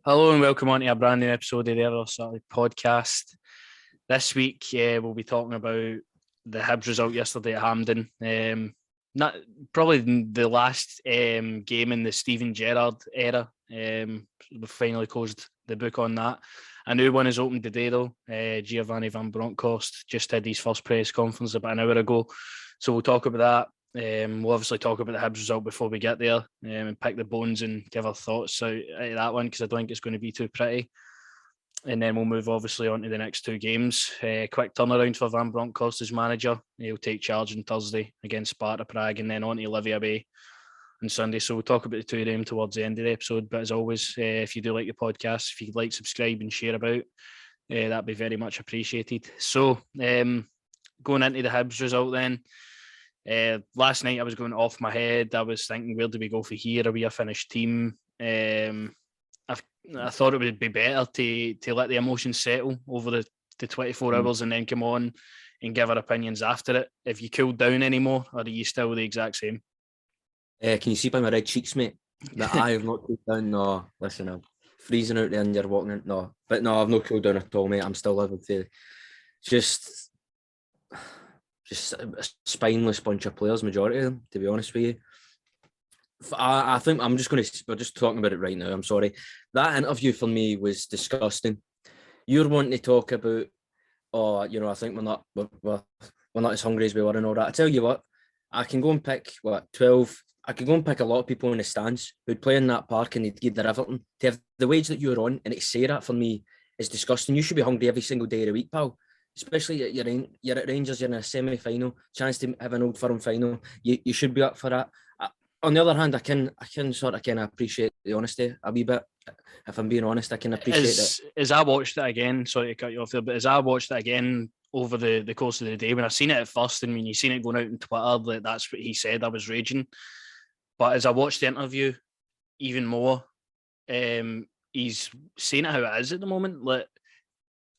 Hello and welcome on to a brand new episode of the Earl Saturday podcast. This week we'll be talking about the Hibs result yesterday at Hampden. Not probably the last game in the Steven Gerrard era. We finally closed the book on that. A new one is opened today though. Giovanni Van Bronckhorst just had his first press conference about an hour ago. So we'll talk about that. We'll obviously talk about the Hibs result before we get there and pick the bones and give our thoughts out of that one because I don't think it's going to be too pretty. And then we'll move obviously on to the next two games. Quick turnaround for Van Bronckhorst as manager. He'll take charge on Thursday against Sparta Prague and then on to Olivia Bay on Sunday. So we'll talk about the two of them towards the end of the episode. But as always, if you do like the podcast, if you could like, subscribe and share about, that'd be very much appreciated. So going into the Hibs result then. Last night I was going off my head. I was thinking, where do we go for here? Are we a finished team? I thought it would be better to let the emotions settle over the 24 hours and then come on and give our opinions after it. Have you cooled down anymore, or are you still the exact same? Can you see by my red cheeks, mate, that I have not cooled down? No, listen, I'm freezing out there and you're walking in. No, I've not cooled down at all, mate. I'm still living through just a spineless bunch of players, majority of them, to be honest with you. I think we're just talking about it right now. I'm sorry. That interview for me was disgusting. You're wanting to talk about, I think we're not as hungry as we were and all that. I tell you what, I can go and pick 12. I could go and pick a lot of people in the stands who'd play in that park and they'd give their everything. To have the wage that you're on and to say that for me is disgusting. You should be hungry every single day of the week, pal. Especially you're at Rangers, you're in a semi-final, chance to have an Old Firm final. You should be up for that. On the other hand, I can sort of appreciate the honesty a wee bit. If I'm being honest, I can appreciate it. As I watched it again, sorry to cut you off there, but as I watched it again over the course of the day, when I seen it at first and when you seen it going out on Twitter, that's what he said, I was raging. But as I watched the interview even more, he's saying it how it is at the moment. Like,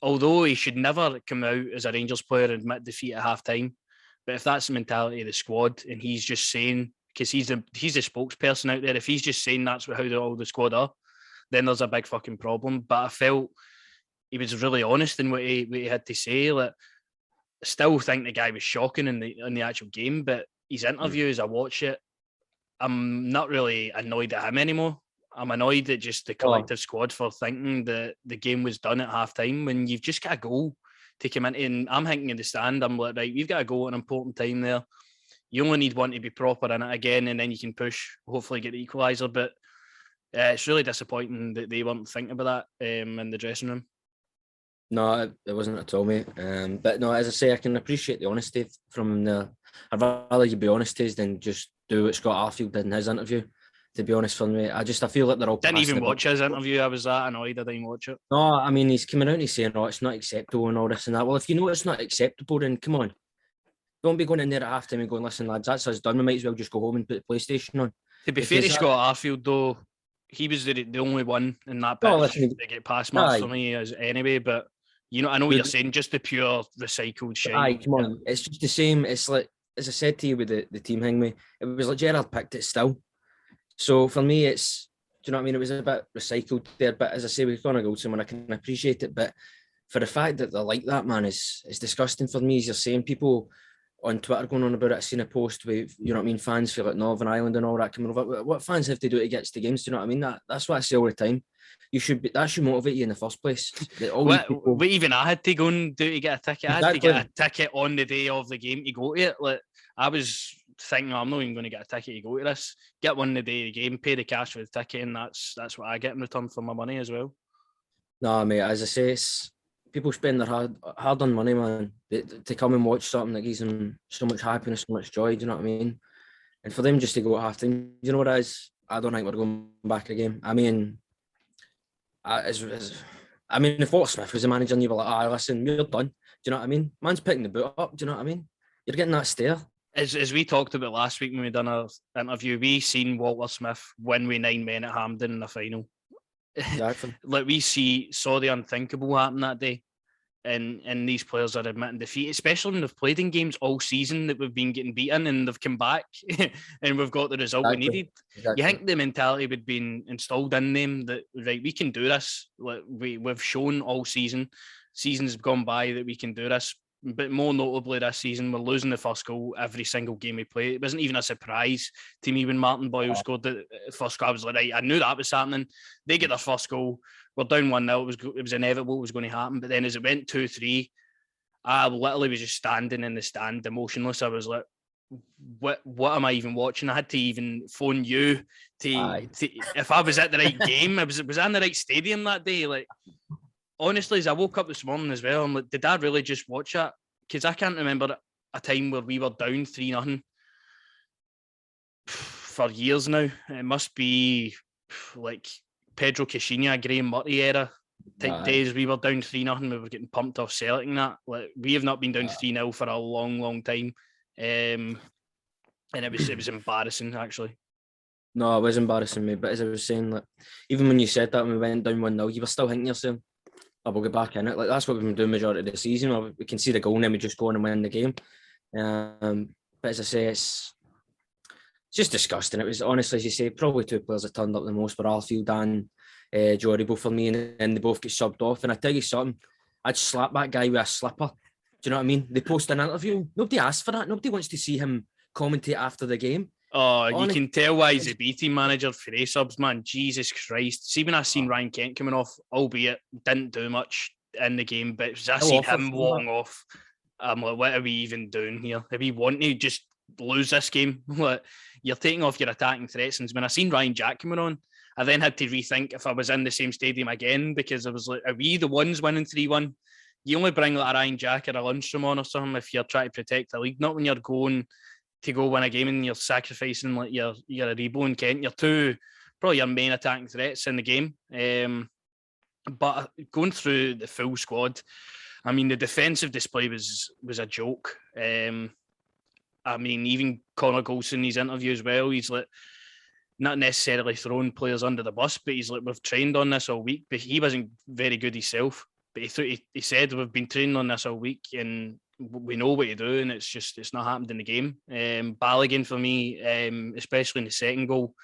although he should never come out as a Rangers player and admit defeat at half time, but if that's the mentality of the squad and he's just saying, because he's the spokesperson out there, if he's just saying that's how all the squad are, then there's a big fucking problem. But I felt he was really honest in what he had to say. Like, I still think the guy was shocking in the actual game, but his interview, as I watch it, I'm not really annoyed at him anymore. I'm annoyed at just the collective squad for thinking that the game was done at half time when you've just got a goal to come in. And I'm thinking in the stand, I'm like, right, we've got a goal at an important time there. You only need one to be proper in it again, and then you can push, hopefully get the equaliser. But it's really disappointing that they weren't thinking about that in the dressing room. No, it wasn't at all, mate. But no, as I say, I can appreciate the honesty from the. I'd rather you be honest than just do what Scott Arfield did in his interview. To be honest, for me, I feel like they're all. Didn't even watch his interview. I was that annoyed I didn't watch it. No, I mean he's coming out and he's saying, "Oh, it's not acceptable" and all this and that. Well, if you know it's not acceptable, then come on, don't be going in there at half time and going, "Listen, lads, that's us done. We might as well just go home and put the PlayStation on." To be fair to Scott Arfield, though, he was the only one in that pitch to get past marks for me as anyway. But I know what you're saying. Just the pure recycled shit. Aye, come on, it's just the same. It's like, as I said to you with the team hangme, it was like Gerrard picked it still. So for me, it's, do you know what I mean? It was a bit recycled there, but as I say, we've gone a Goldson, and I can appreciate it. But for the fact that they're like that, man, is disgusting for me. As you're saying, people on Twitter going on about it. I seen a post with, fans feel like Northern Ireland and all that coming over. What fans have to do to get to the games? Do you know what I mean? That's what I say all the time. That should motivate you in the first place. What even I had to go and do to get a ticket. I had to get a ticket on the day of the game to go to it. Like, I was thinking, I'm not even going to get a ticket to go to this. Get one the day of the game, pay the cash for the ticket, and that's what I get in return for my money as well. No, mate, as I say, people spend their hard-earned money, man, to come and watch something that gives them so much happiness, so much joy. Do you know what I mean? And for them just to go at half time, you know what it is? I don't think we're going back again. I mean, if Walter Smith was the manager and you were like, listen, we're done. Do you know what I mean? Man's picking the boot up. Do you know what I mean? You're getting that stare. As we talked about last week when we done our interview, we seen Walter Smith win with 9 men at Hampden in the final. Exactly. Like, we saw the unthinkable happen that day. and these players are admitting defeat, especially when they've played in games all season that we've been getting beaten and they've come back and we've got the result we needed. You think the mentality would be installed in them that, right, we can do this. Like we've shown all seasons have gone by that we can do this. But more notably this season, we're losing the first goal every single game we play. It wasn't even a surprise to me when Martin Boyle scored the first goal. I was like, right, I knew that was happening. They get their first goal. We're down 1-0. It was inevitable it was going to happen. But then as it went 2-3, I literally was just standing in the stand, emotionless. I was like, what am I even watching? I had to even phone you to if I was at the right game. Was I in the right stadium that day? Like, honestly, as I woke up this morning as well, I'm like, did I really just watch that? Because I can't remember a time where we were down 3-0 for years now. It must be like Pedro Caixinha, Graham Murray era type days. We were down 3-0. We were getting pumped off Celtic and that. Like, we have not been down 3-0 for a long, long time. And it was embarrassing, actually. No, it was embarrassing, mate. But as I was saying, like, even when you said that when we went down 1-0, you were still thinking yourself, we'll get back in it. Like, that's what we've been doing majority of the season. We can see the goal and then we just go on and win the game. But as I say, it's just disgusting. It was, honestly, as you say, probably two players that turned up the most were Arfield and Jory, both for me, and they both get subbed off. And I tell you something, I'd slap that guy with a slipper. Do you know what I mean? They post an interview. Nobody asked for that. Nobody wants to see him commentate after the game. Oh, you can tell why he's a B team manager for A-subs, man. Jesus Christ. See, when I seen Ryan Kent coming off, albeit didn't do much in the game, but as I seen him walking off, I'm like, what are we even doing here? If we want to just lose this game, like, you're taking off your attacking threats. And when I seen Ryan Jack coming on, I then had to rethink if I was in the same stadium again, because I was like, are we the ones winning 3-1? You only bring like a Ryan Jack or a Lundstrom on or something if you're trying to protect the league, not when you're going to go win a game and you're sacrificing like your Aribo and Kent. You're probably your main attacking threats in the game. But going through the full squad, I mean, the defensive display was a joke. I mean, even Connor Goldson, his interview as well, he's like, not necessarily throwing players under the bus, but he's like, we've trained on this all week, but he wasn't very good himself. But he said, we've been training on this all week and we know what to do, and it's not happened in the game. Balogun for me, especially in the second goal,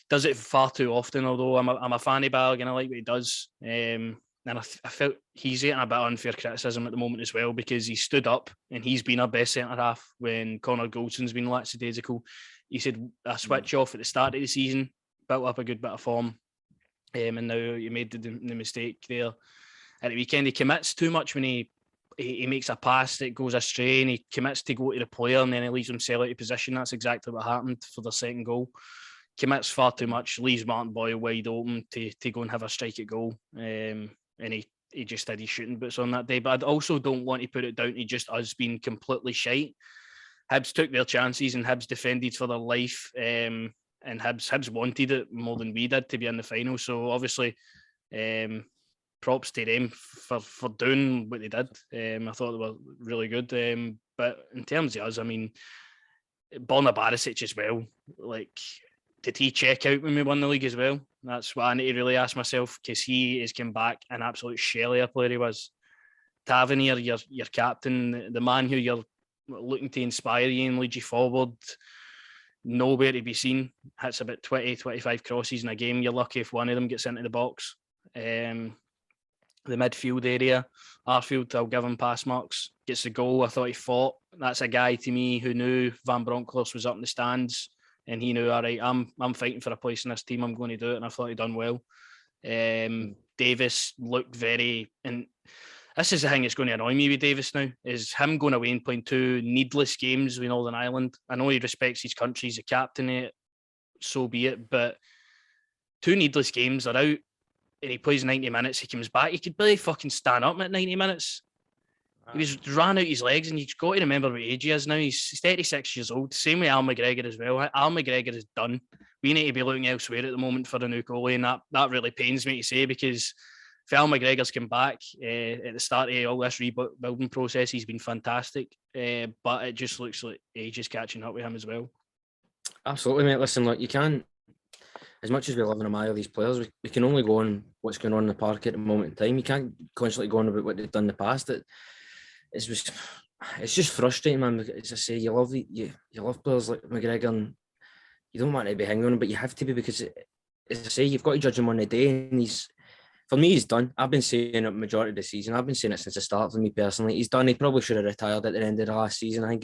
does it far too often, although I'm a fan of Balogun. I like what he does. And I felt he's getting a bit of unfair criticism at the moment as well, because he stood up and he's been our best centre-half when Connor Goldson's been lackadaisical. He said a switch off at the start of the season, built up a good bit of form, and now he made the mistake there at the weekend. He commits too much when he makes a pass that goes astray, and he commits to go to the player and then he leaves himself out of position. That's exactly what happened for the second goal. Commits far too much, leaves Martin Boyle wide open to go and have a strike at goal. And he just had his shooting boots on that day. But I also don't want to put it down to just us being completely shite. Hibs took their chances and Hibs defended for their life. And Hibs wanted it more than we did to be in the final. So obviously, props to them for doing what they did. I thought they were really good. But in terms of us, I mean, Borna Barisic as well. Like, did he check out when we won the league as well? That's what I need to really ask myself, because he has come back an absolute shell of a player he was. Tavernier, your captain, the man who you're looking to inspire you and lead you forward, nowhere to be seen. Hits about 20, 25 crosses in a game. You're lucky if one of them gets into the box. The midfield area, Arfield, I'll give him pass marks. Gets the goal. I thought he fought. That's a guy to me who knew Van Bronckhorst was up in the stands, and he knew, all right, I'm fighting for a place in this team. I'm going to do it, and I thought he'd done well. Davis looked very, and this is the thing that's going to annoy me with Davis now, is him going away and playing two needless games with Northern Ireland. I know he respects his country, he's a captain of it, so be it, but two needless games are out, and he plays 90 minutes, he comes back, he could barely fucking stand up at 90 minutes. He was ran out his legs, and you've got to remember what age he is now. He's 36 years old. Same with Al McGregor as well. Al McGregor is done. We need to be looking elsewhere at the moment for a new goalie, and that really pains me to say, because if Al McGregor's come back at the start of all this rebuilding process, he's been fantastic. But it just looks like age is catching up with him as well. Absolutely, mate. Listen, look, you can't. as much as we love and admire these players, we can only go on what's going on in the park at the moment in time. You can't constantly go on about what they've done in the past. It's just frustrating, man. As I say, you love players like McGregor, and you don't want to be hanging on him, but you have to be, because, as I say, you've got to judge him on the day, and for me, he's done. I've been saying it majority of the season. I've been saying it since the start. For me personally, he's done. He probably should have retired at the end of the last season. I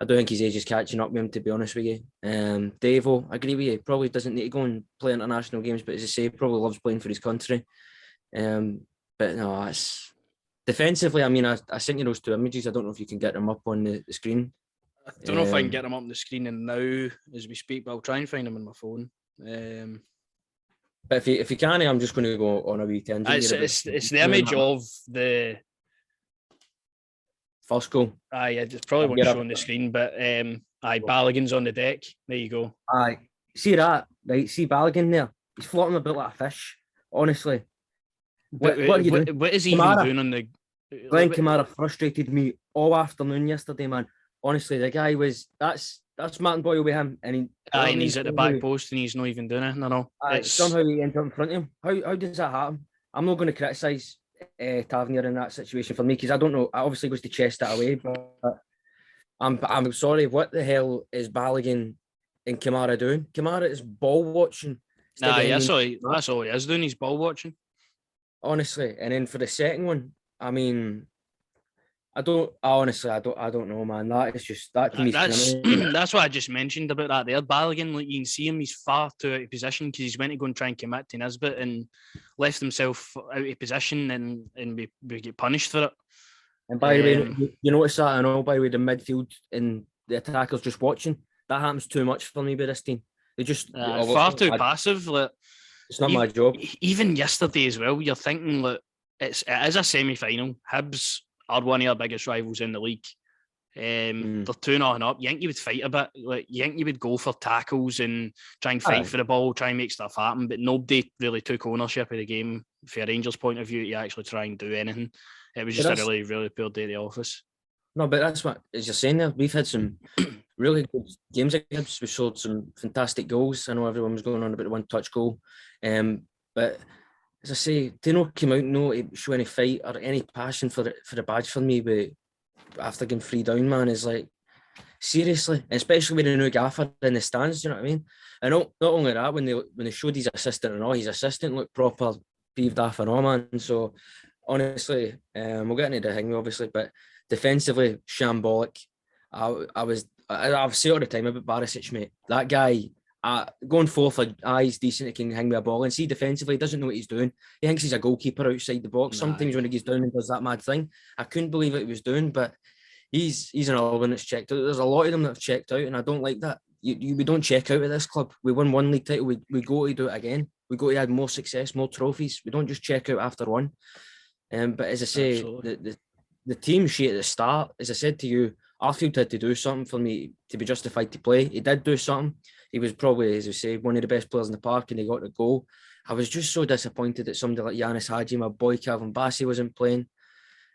don't think his age is catching up with him, to be honest with you. Davo, I agree with you. Probably doesn't need to go and play international games, but as I say, probably loves playing for his country. But no, it's defensively. I mean, I sent you those two images. I don't know if you can get them up on the screen. I don't know if I can get them up on the screen and now as we speak, but I'll try and find them on my phone. But if you can, I'm just going to go on a wee tangent. It's the image of the first goal. Aye, it probably won't show on the screen, but Balogun's on the deck. There you go. Aye, see that? Right, see Balogun there? He's floating about like a fish. Honestly, what are you doing? What is he even doing on the? Glenn Kamara frustrated me all afternoon yesterday, man. Honestly, the guy was that's Martin Boyle with him, and he's at the back post and he's not even doing it. No. Somehow he ended up in front of him. How does that happen? I'm not going to criticise Tavernier in that situation for me, because I don't know. I obviously goes to chest that away, but I'm sorry. What the hell is Balogun and Kamara doing? Kamara is ball watching. That's all he is doing. He's ball watching. Honestly, and then for the second one, I mean, I don't know, man. That's what I just mentioned about that there. Balogun, like, you can see him, he's far too out of position because he's went to go and try and commit to Nisbet and left himself out of position, and we get punished for it. And by the way, you notice that, I know, by the way, the midfield and the attackers just watching. That happens too much for me with this team. They just far too passive. Like, it's not my job. Even yesterday as well, you're thinking, look, it is a semi-final. Hibs are one of our biggest rivals in the league. They're 2-0 up. You think you would fight a bit. Like, you think you would go for tackles and try and fight for the ball, try and make stuff happen. But nobody really took ownership of the game from a Rangers point of view to actually try and do anything. It was just a really, really poor day at the office. No, but that's what, as you're saying there, we've had some really good games against. We showed some fantastic goals. I know everyone was going on about the one-touch goal. But as I say, to not come out and not show any fight or any passion for the badge for me, but after getting 3 down, man, is like, seriously, especially with the new gaffer in the stands, you know what I mean? And not only that, when they showed his assistant and all, his assistant looked proper peeved off and all, man. So honestly, we'll get into the thing, obviously, but defensively, shambolic. I've said all the time about Barisic, mate. That guy, going forward, he's decent, he can hang me a ball. And see, defensively, he doesn't know what he's doing. He thinks he's a goalkeeper outside the box. Sometimes when he gets down and does that mad thing, I couldn't believe what he was doing, but he's another one that's checked out. There's a lot of them that have checked out, and I don't like that. We don't check out at this club. We win one league title, we go to do it again. We go to add more success, more trophies. We don't just check out after one. But as I say, the team sheet at the start, as I said to you, Arfield had to do something for me to be justified to play. He did do something. He was probably, as I say, one of the best players in the park, and he got the goal. I was just so disappointed that somebody like Yanis Hadji, my boy Calvin Bassey, wasn't playing.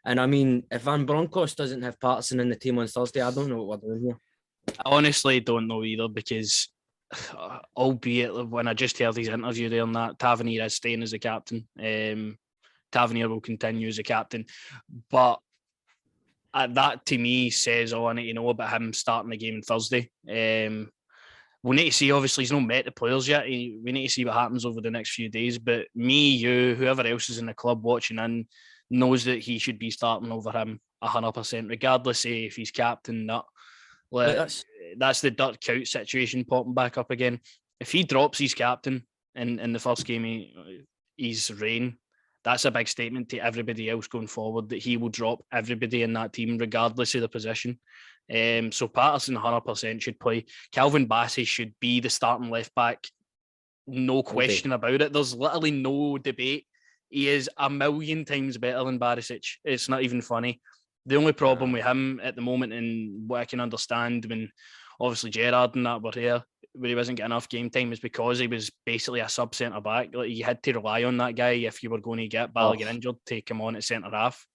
And I mean, if Van Bronckhorst doesn't have Patterson in the team on Thursday, I don't know what we're doing here. I honestly don't know either, because albeit when I just heard his interview there on that, Tavernier is staying as a captain. Tavernier will continue as a captain. But that to me says all I need to know about him starting the game on Thursday. We'll need to see, obviously, he's not met the players yet. We need to see what happens over the next few days. But me, you, whoever else is in the club watching in, knows that he should be starting over him 100%, regardless of if he's captain or not. That's the Dirk Kuyt situation popping back up again. If he drops his captain in the first game he's reign, that's a big statement to everybody else going forward, that he will drop everybody in that team regardless of the position. So Patterson 100% should play. Calvin Bassey should be the starting left back. No question about it. There's literally no debate. He is a million times better than Barisic. It's not even funny. The only problem with him at the moment, and what I can understand when obviously Gerrard and that were here, where he wasn't getting enough game time, is because he was basically a sub centre back. Like, you had to rely on that guy if you were going to get Balogun injured to come on at centre half.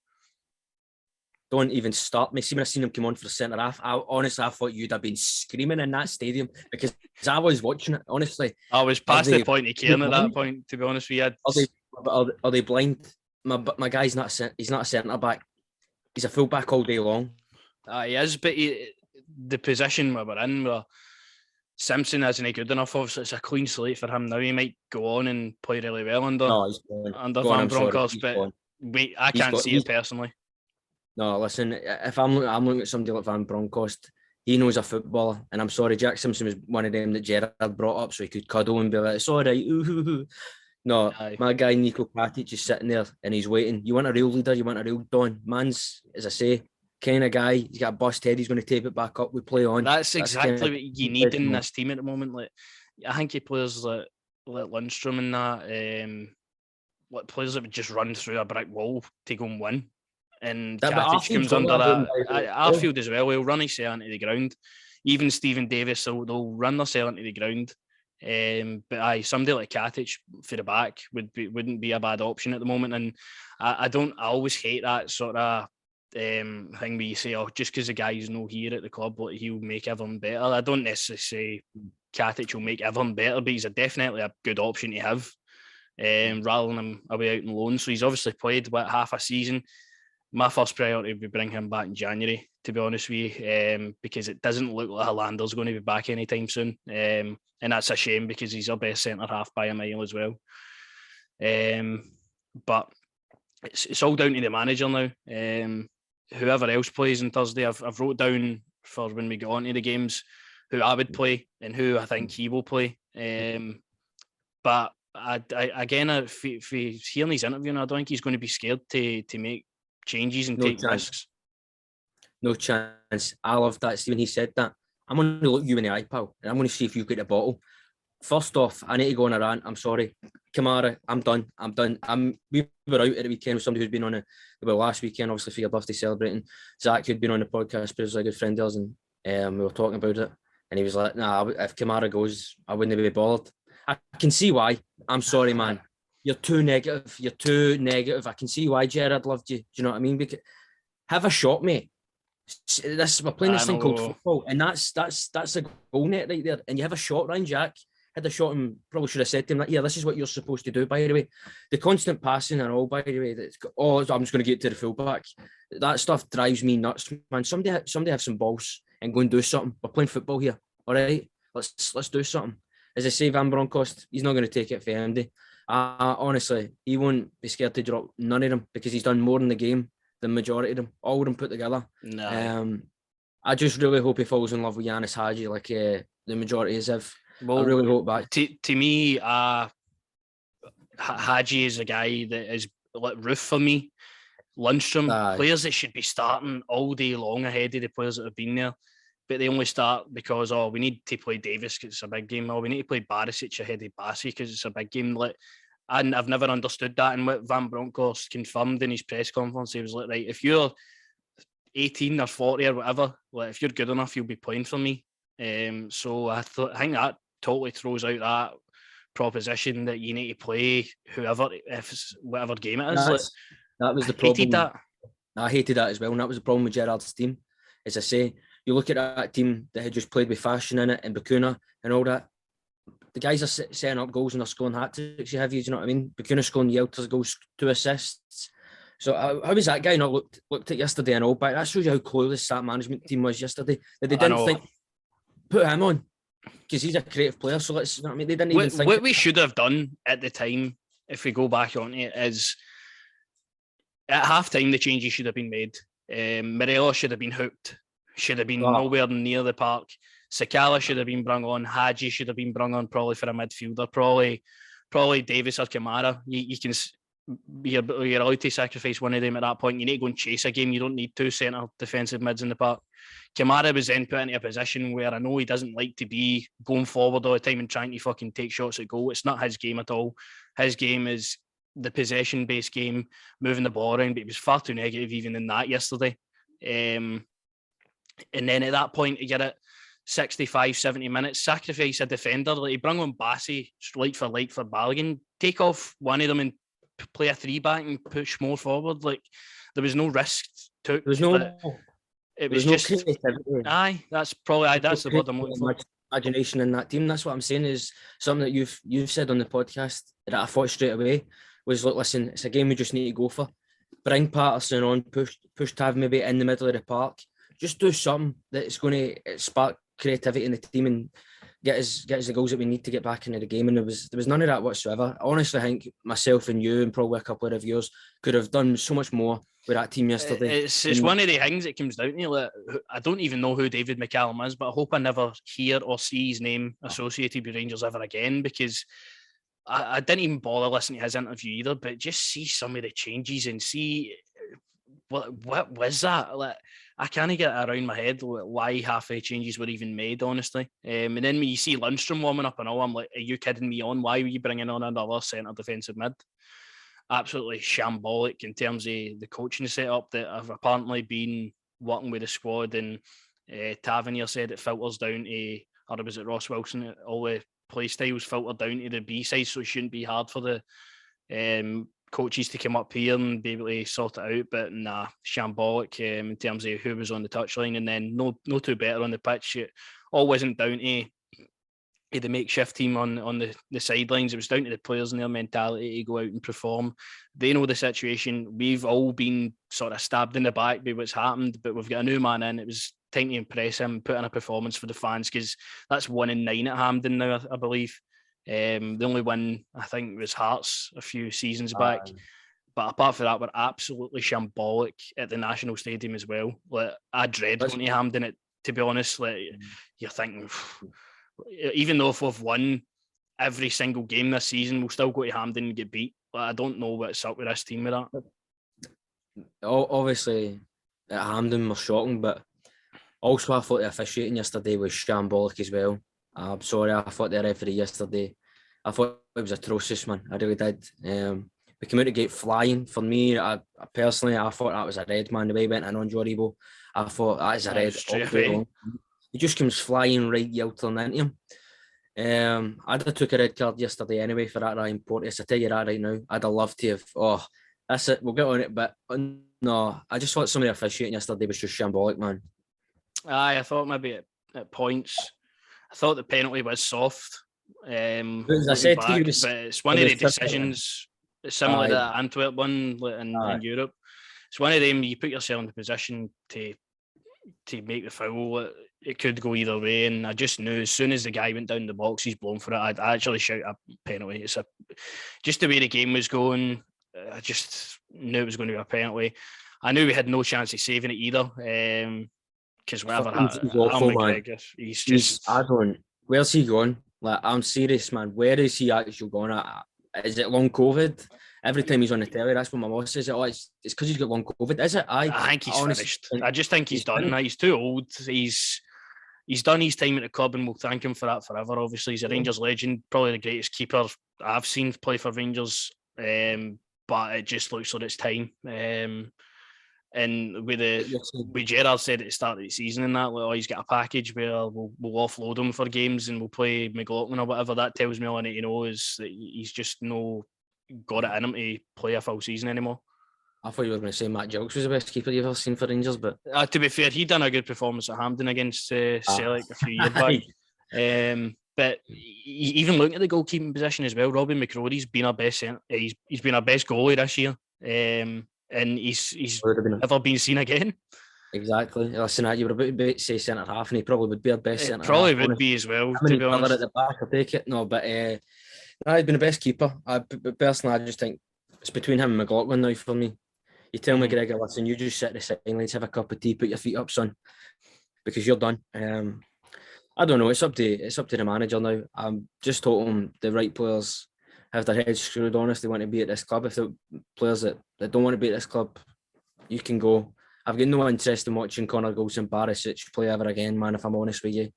don't even start me. See, when I seen him come on for the centre half, I thought you'd have been screaming in that stadium because I was watching it. Honestly, I was past the point of caring at that point. To be honest with you, are they blind? My guy's he's not a centre back. He's a full back all day long. He is, but the position we're in, where Simpson isn't good enough. Obviously, it's a clean slate for him now. He might go on and play really well under Van Bronckhorst, but I can't see it personally. No, listen, if I'm looking at somebody like Van Bronckhorst, he knows a footballer, and I'm sorry, Jack Simpson was one of them that Gerrard brought up so he could cuddle and be like, it's all right. Ooh. No, my guy Nico Katic is sitting there and he's waiting. You want a real leader, you want a real Don. Man's, as I say, kind of guy. He's got a bust head, he's going to tape it back up, we play on. That's exactly what you need in this team at the moment. Like, I think he players like Lundstrom and that, like players that would just run through a brick wall to go and win. And Katic comes under that. Arfield as well, he'll run his cell into the ground. Even Stephen Davis, they'll run their cell into the ground. But somebody like Katic for the back wouldn't be a bad option at the moment. And I always hate that sort of thing where you say, oh, just because the guy's no here at the club, like, he'll make everyone better. I don't necessarily say Katic will make everyone better, but he's definitely a good option to have, rather than him away out on loan. So he's obviously played half a season. My first priority would be bring him back in January, to be honest with you, because it doesn't look like Holander's going to be back anytime soon. And that's a shame because he's our best centre-half by a mile as well. But it's all down to the manager now. Whoever else plays on Thursday, I've wrote down for when we get on to the games who I would play and who I think he will play. But again, for hearing his interview, I don't think he's going to be scared to make changes and take risks. No chance. I love that, Stephen. He said that. I'm going to look you in the eye, pal, and I'm going to see if you've got a bottle. First off, I need to go on a rant. I'm sorry. Kamara, I'm done. We were out at the weekend with somebody who's been on last weekend, obviously, for your birthday celebrating. Zach, who'd been on the podcast, but he was a good friend of ours, and we were talking about it. And he was like, nah, if Kamara goes, I wouldn't be bothered. I can see why. I'm sorry, man. You're too negative. I can see why Gerrard loved you. Do you know what I mean? Because have a shot, mate. We're playing this thing called football, and that's a goal net right there. And you have a shot, Ryan Jack had a shot, and probably should have said to him that, yeah, this is what you're supposed to do. By the way, the constant passing and all. By the way, I'm just going to get to the fullback. That stuff drives me nuts, man. Somebody have some balls and go and do something. We're playing football here, all right? Let's do something. As I say, Van Bronckhorst, he's not going to take it for Andy. Honestly, he won't be scared to drop none of them because he's done more in the game than majority of them, all of them put together. No. I just really hope he falls in love with Yanis Hadji like the majority have. Well, I really hope that. To me, Hadji is a guy that is like roof for me. Lundstrom, players that should be starting all day long ahead of the players that have been there, but they only start because, we need to play Davis because it's a big game, or we need to play Barisic ahead of Bassi because it's a big game. And I've never understood that. And what Van Bronckhorst confirmed in his press conference, he was like, right, if you're 18 or 40 or whatever, if you're good enough, you'll be playing for me. So I think that totally throws out that proposition that you need to play whatever game it is. That was the problem. I hated that as well, and that was the problem with Gerrard's team. As I say, you look at that team that had just played with fashion in it and Bakuna and all that. The guys are setting up goals and they're scoring hat-tricks. You know what I mean? Bakuna scoring Yelter's goals, 2 assists. So how was that guy not looked at yesterday and all back? That shows you how clueless that management team was yesterday. That they didn't think, put him on because he's a creative player. So let's, you know what I mean? They didn't even think. What we should have done at the time, if we go back on it, is at half-time the changes should have been made. Morelos should have been hooked. Should have been nowhere near the park. Sakala should have been brung on. Hadji should have been brung on probably for a midfielder. Probably Davis or Kamara. You're allowed to sacrifice one of them at that point. You need to go and chase a game. You don't need 2 centre defensive mids in the park. Kamara was then put into a position where I know he doesn't like to be going forward all the time and trying to fucking take shots at goal. It's not his game at all. His game is the possession-based game, moving the ball around, but he was far too negative even in that yesterday. And then at that point, to get it 65, 70 minutes, sacrifice a defender. He brought on Bassi, like for Balogun, take off one of them and play a 3-back and push more forward. Like, there was no risk took. There was no, it there was was no just creativity. aye. That's probably that's the word I'm looking for. Imagination in that team. That's what I'm saying. Is something that you've said on the podcast that I thought straight away was, look, listen, it's a game we just need to go for. Bring Patterson on, push Tav maybe in the middle of the park. Just do something that's going to spark creativity in the team and get us the goals that we need to get back into the game. And there was none of that whatsoever. I honestly think myself and you and probably a couple of reviewers could have done so much more with that team yesterday. It's one of the things it comes down to. Like, I don't even know who David McCallum is, but I hope I never hear or see his name associated with Rangers ever again, because I didn't even bother listening to his interview either. But just see some of the changes and see what was that? Like, I can't get it around my head why half the changes were even made, honestly. And then when you see Lundstrom warming up and all, I'm like, are you kidding me on? Why were you bringing on another centre defensive mid? Absolutely shambolic in terms of the coaching setup that have apparently been working with the squad. And Tavernier said it filters down to, or was it Ross Wilson, all the play styles filter down to the B side, so it shouldn't be hard for the coaches to come up here and be able to sort it out. But nah, shambolic in terms of who was on the touchline, and then no two better on the pitch. It all wasn't down to the makeshift team on the sidelines. It was down to the players and their mentality to go out and perform. They know the situation. We've all been sort of stabbed in the back by what's happened, but we've got a new man in. It was time to impress him, put in a performance for the fans, because that's 1 in 9 at Hampden now, I believe. The only win, I think, was Hearts a few seasons back. But apart from that, we're absolutely shambolic at the National Stadium as well. Like, I dread going to Hampden, to be honest. Like, you're thinking, even though if we've won every single game this season, we'll still go to Hampden and get beat. Like, I don't know what's up with this team with that. Obviously, at Hampden was shocking, but also I thought the officiating yesterday was shambolic as well. I'm sorry, I thought the referee yesterday, I thought it was atrocious, man. I really did. We came out the gate flying. For me, I personally, I thought that was a red, man. The way he went in on Joribo, I thought that is a red. He just comes flying right, yeltering into him. I'd have took a red card yesterday anyway for that Ryan Porteous. I tell you that right now. I'd have loved to have. Oh, that's it. We'll get on it. But no, I just thought some of the officiating yesterday was just shambolic, man. Aye, I thought maybe at points, I thought the penalty was soft. As I said to you, but it's one of the decisions similar to the Antwerp one in Europe. It's one of them, you put yourself in the position to make the foul. It could go either way, and I just knew as soon as the guy went down the box, he's blown for it. I'd actually shout a penalty. It's just the way the game was going. I just knew it was going to be a penalty. I knew we had no chance of saving it either. Because whatever happened, he's just. Where's he going? Like, I'm serious, man. Where is he actually going? Is it long COVID? Every time he's on the telly, that's what my boss says. Oh, it's because he's got long COVID. Is it? I think he's finished. I just think he's done. He's too old. He's done his time at the club, and we'll thank him for that forever. Obviously, he's a Rangers legend, probably the greatest keeper I've seen play for Rangers. But it just looks like it's time. And with Gerrard said at the start of the season and that, like, oh, he's got a package where we'll offload him for games and we'll play McLaughlin or whatever. That tells me all I need to know is that he's just got it in him to play a full season anymore. I thought you were going to say Matt Gilks was the best keeper you've ever seen for Rangers, but to be fair, he done a good performance at Hampden against Celtic a few years back. But even looking at the goalkeeping position as well, Robbie McCrory's been our best he's been our best goalie this year. And he's never been seen again. Exactly. Listen, you were about to say centre half, and he probably would be our best centre half. Probably would be as well. To be honest, at the back, I'll take it. No, but he's been the best keeper. Personally, I just think it's between him and McLaughlin now for me. You tell McGregor, listen, you just sit at the sidelines, have a cup of tea, put your feet up, son, because you're done. I don't know. It's up to the manager now. I'm just hoping the right players have their heads screwed on if they want to be at this club. If the players that don't want to be at this club, you can go. I've got no interest in watching Connor Goldson, Barisic play ever again, man, if I'm honest with you.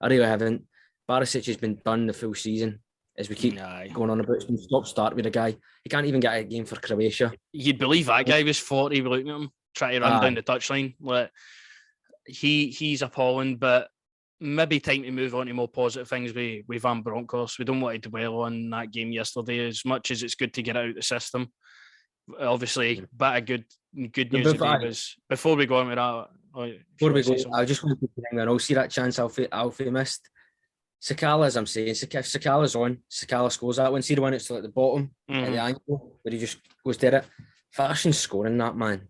I really haven't. Barisic has been done the full season, as we keep going on about. Stop start with a guy. He can't even get a game for Croatia. You'd believe that guy was 40 looking at him, trying to run down the touchline. Like, he's appalling, but maybe time to move on to more positive things with Van Bronckhorst. We don't want to dwell on that game yesterday as much as it's good to get it out of the system. Obviously, but a good news today was, before we go on with that, before we go, I just want to put the I'll see that chance Alfie missed. Sakala, as I'm saying, if Sakala's on, Sakala scores that one. See the one that's at the bottom at the ankle where he just goes to it. Fashion scoring that, man.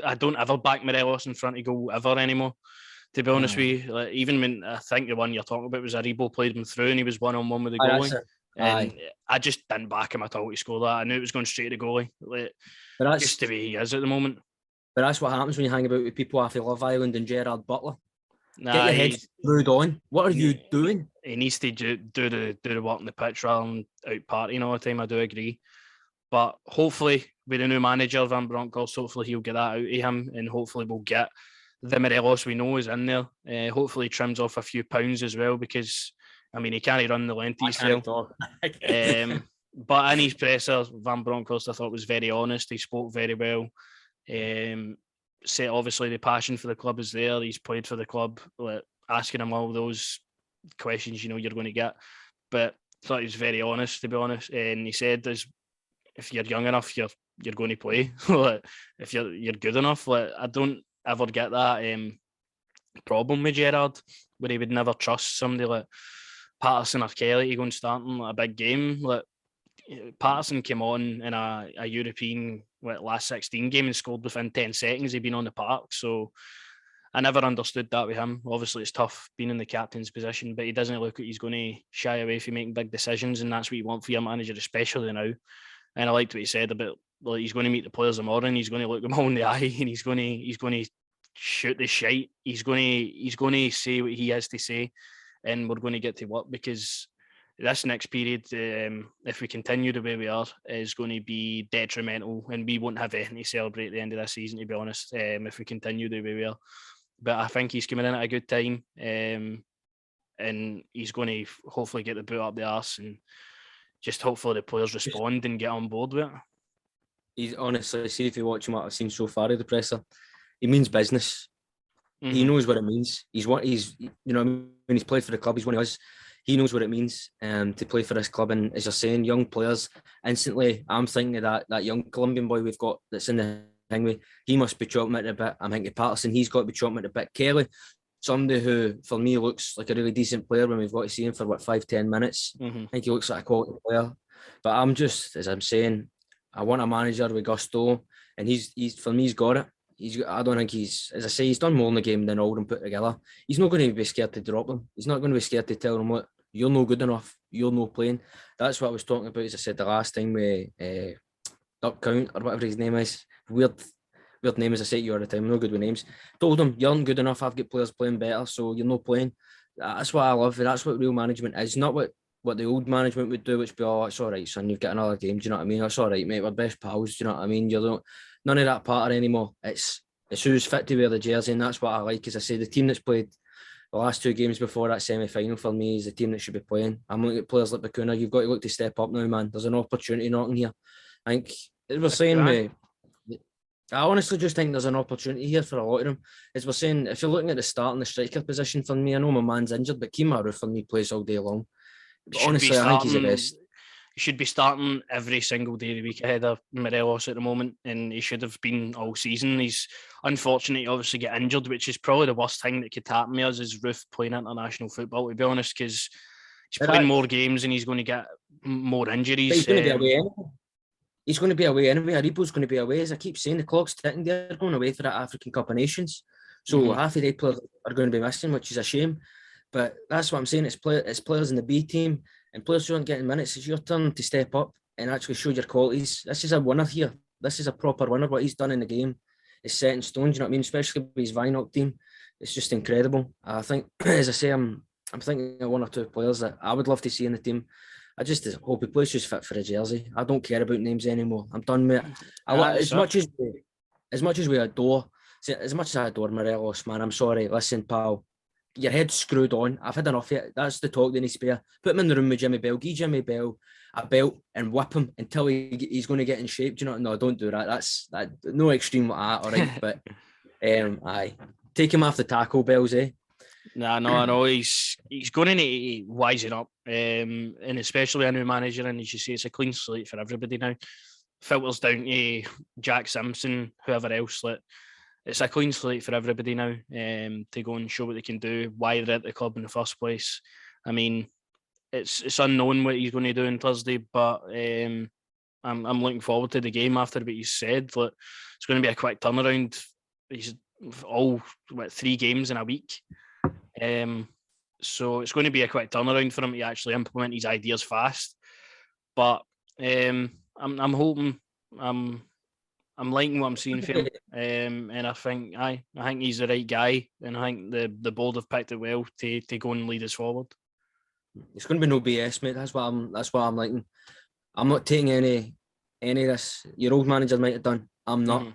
I don't ever back Morelos in front of goal ever anymore. To be honest with you, like, even when I think the one you're talking about was Aribo played him through and he was 1-on-1 with the goalie. And I just didn't back him at all to score that. I knew it was going straight to the goalie. Like, but that's just the way he is at the moment. But that's what happens when you hang about with people off of Love Island and Gerard Butler. Get your head screwed on. What are you doing? He needs to do the work on the pitch rather than out partying all the time. I do agree. But hopefully, with the new manager, Van Bronckhorst, hopefully he'll get that out of him, and hopefully we'll get the Morelos we know is in there. Hopefully trims off a few pounds as well, because I mean, he can't run the length he's but in his presser, Van Bronckhorst, I thought, was very honest. He spoke very well. Said obviously the passion for the club is there. He's played for the club, like, asking him all those questions you're going to get. But I thought he was very honest, to be honest. And he said, if you're young enough, you're going to play. Like, if you're good enough, like, I don't ever get that problem with Gerard, where he would never trust somebody like Patterson or Kelly to go and start in a big game. Like, Patterson came on in a European last 16 game and scored within 10 seconds. He'd been on the park, so I never understood that with him. Obviously, it's tough being in the captain's position, but he doesn't look like he's going to shy away from making big decisions, and that's what you want for your manager, especially now. And I liked what he said about, like, he's going to meet the players tomorrow and he's going to look them all in the eye and he's going to shoot the shite. He's going to say what he has to say, and we're going to get to work, because this next period, if we continue the way we are, is going to be detrimental, and we won't have anything to celebrate at the end of this season, to be honest, if we continue the way we are. But I think he's coming in at a good time, and he's going to hopefully get the boot up the arse, and just hopefully the players respond and get on board with it. He's honestly, see, if you watch him, what I've seen so far of the presser, he means business. Mm-hmm. He knows what it means. When he's played for the club, he's one of us. He knows what it means to play for this club. And as you're saying, young players, instantly, I'm thinking of that young Colombian boy we've got that's in the thing with. He must be chomping at the bit. I'm thinking Patterson, he's got to be chomping at the bit. Kelly, somebody who, for me, looks like a really decent player when we've got to see him for, 5-10 minutes. Mm-hmm. I think he looks like a quality player. But I'm just, as I'm saying, I want a manager with gusto, and he's for me, he's got it. I don't think he's, as I say, he's done more in the game than all of them put together. He's not going to be scared to drop them. He's not going to be scared to tell them, what, you're no good enough, you're no playing. That's what I was talking about, as I said the last time, with Duck Count, or whatever his name is. Weird name, as I say to you all the time, no good with names. Told him, you aren't good enough, I've got players playing better, so you're not playing. That's what I love, and that's what real management is. Not what the old management would do, which be, oh, it's all right, son, you've got another game, do you know what I mean? It's all right, mate, we're best pals, do you know what I mean? None of that patter anymore. It's who's fit to wear the jersey, and that's what I like. As I say, the team that's played the last two games before that semi-final for me is the team that should be playing. I'm looking at players like Bacuna. You've got to look to step up now, man. There's an opportunity knocking here. I think, as we're saying, I honestly just think there's an opportunity here for a lot of them. As we're saying, if you're looking at the start and the striker position for me, I know my man's injured, but Kimaru for me plays all day long. But honestly, I think he's the best. He should be starting every single day of the week ahead of Morelos at the moment, and he should have been all season. He's unfortunate to obviously get injured, which is probably the worst thing that could happen to us, is Ruth playing international football, to be honest, because he's playing more games and he's going to get more injuries. He's going to be away anyway. He's going to be away anyway. Aribo's going to be away. As I keep saying, the clock's ticking. They're going away for that African Cup of Nations. So half of the players are going to be missing, which is a shame. But that's what I'm saying. It's players in the B team and players who aren't getting minutes. It's your turn to step up and actually show your qualities. This is a winner here. This is a proper winner. What he's done in the game is set in stone. Do you know what I mean? Especially with his Vinok team. It's just incredible. I think, as I say, I'm thinking of one or two players that I would love to see in the team. I just hope he plays just fit for a jersey. I don't care about names anymore. I'm done with it. As much as I adore Morelos, man, I'm sorry. Listen, pal, your head's screwed on. I've had enough of it. That's the talk that needs to be. Put him in the room with Jimmy Bell. Give Jimmy Bell a belt and whip him until he's going to get in shape. Do you know? No, don't do that. That's no extreme like that. All right, but aye. take him off the tackle bells, eh? Nah, no, I know he's going to need to wisen up, and especially a new manager. And as you say, it's a clean slate for everybody now. Filters down to Jack Simpson, whoever else. It's a clean slate for everybody now, to go and show what they can do, why they're at the club in the first place. I mean, it's unknown what he's going to do on Thursday, but I'm looking forward to the game after what he said. Like, it's going to be a quick turnaround. He's all 3 games in a week. So it's going to be a quick turnaround for him to actually implement his ideas fast. But I'm hoping, I'm liking what I'm seeing for him, and I think he's the right guy, and I think the board have picked it well to go and lead us forward. It's going to be no BS, mate. That's what I'm liking. I'm not taking any of this. Your old manager might have done. I'm not. Mm-hmm.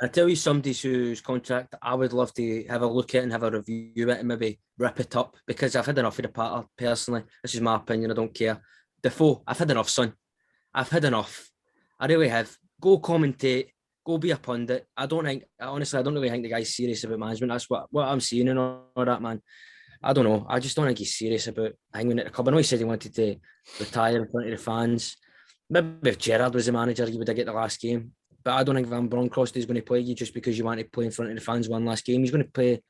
I tell you, somebody whose contract I would love to have a look at and have a review it and maybe rip it up, because I've had enough of the patter, personally. This is my opinion, I don't care. Defoe, I've had enough, son. I've had enough. I really have. Go commentate, go be a pundit. Honestly, I don't really think the guy's serious about management. That's what I'm seeing and all that, man. I don't know. I just don't think he's serious about hanging at the club. I know he said he wanted to retire in front of the fans. Maybe if Gerrard was the manager, he would have got the last game. But I don't think Van Bronckhorst is going to play you just because you want to play in front of the fans one last game. He's going to play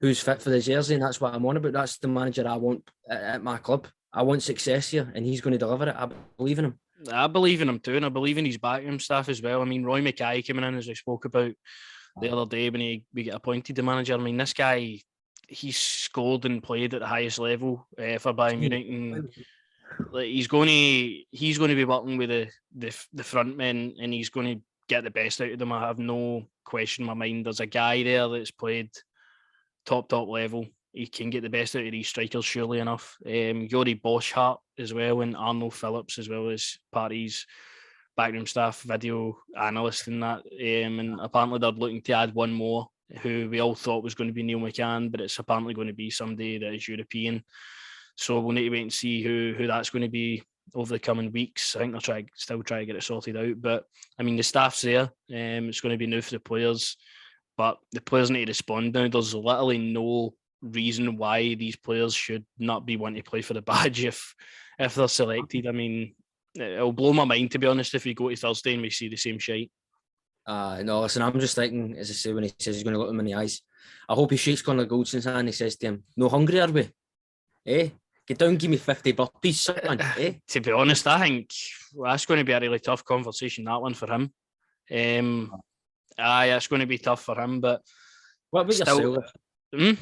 who's fit for the jersey, and that's what I'm on about. That's the manager I want at my club. I want success here, and he's going to deliver it. I believe in him. I believe in him too, and I believe in his backroom staff as well. I mean, Roy Mackay coming in, as I spoke about the other day when we get appointed the manager. I mean, this guy, he's scored and played at the highest level for Bayern Munich, and like, he's going to be working with the front men, and he's going to get the best out of them. I have no question in my mind. There's a guy there that's played top level. He can get the best out of these strikers, surely enough. Yori Boschart as well, and Arnold Phillips as well as parties, backroom staff, video analyst and that. And apparently they're looking to add one more, who we all thought was going to be Neil McCann, but it's apparently going to be somebody that is European. So we'll need to wait and see who that's going to be over the coming weeks. I think they'll still try to get it sorted out. But I mean, the staff's there. It's going to be new for the players, but the players need to respond now. There's literally no reason why these players should not be wanting to play for the badge if they're selected. I mean, it'll blow my mind, to be honest, if we go to Thursday and we see the same shite. No, listen, I'm just thinking, as I say, when he says he's going to look them in the eyes, I hope he shakes Connor Goldson's hand and he says to him, "No hungry, are we? Eh? Get down, give me 50 burpees, son." Eh? To be honest, I think that's going to be a really tough conversation, that one, for him. It's going to be tough for him, but what about yourself? Hmm?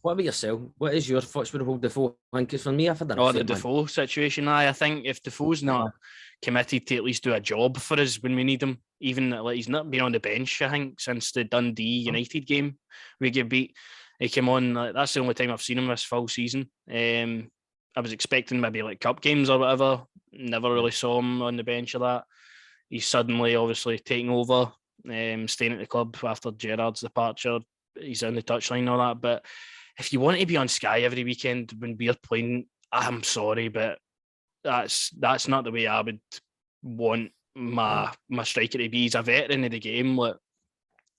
What about yourself? What is your thoughts with the whole Defoe? I think for me, I've had enough. The Defoe situation. I think if Defoe's not committed to at least do a job for us when we need him, even like he's not been on the bench, I think, since the Dundee United game we get beat. He came on. That's the only time I've seen him this full season. I was expecting maybe like cup games or whatever. Never really saw him on the bench or that. He's suddenly obviously taking over, staying at the club after Gerrard's departure. He's on the touchline and all that. But if you want to be on Sky every weekend when we're playing, I'm sorry, but that's not the way I would want my striker to be. He's a veteran of the game. Like,